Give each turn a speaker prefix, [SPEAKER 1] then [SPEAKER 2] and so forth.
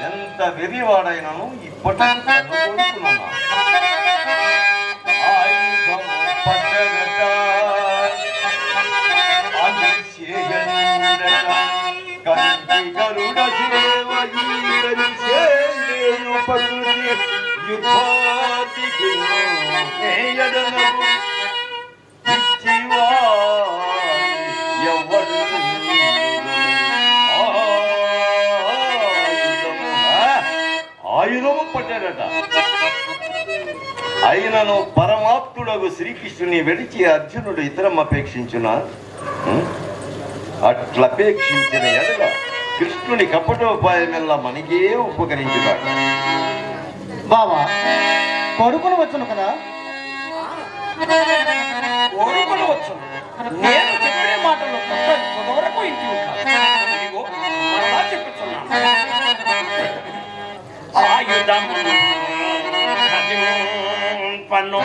[SPEAKER 1] ఎంత వెరివాడైనను ఇప్పటికీ ఆయుధము పట్టాడట. అయినను పరమాత్ముడగు శ్రీకృష్ణుని వెడిచి అర్జునుడు ఇతరం అపేక్షించునా? అట్లపేక్షించిన ఎడల కృష్ణుని కపటోపాయమెల్లా మనకే ఉపకరించుతాడు.
[SPEAKER 2] బావా కొడుకును వచ్చును కదా?
[SPEAKER 3] కొడుకును వచ్చును. నేను చెప్పే మాటలు వరకు ఇంటి చెప్పుతున్నాను. ఆయుధం పన్ను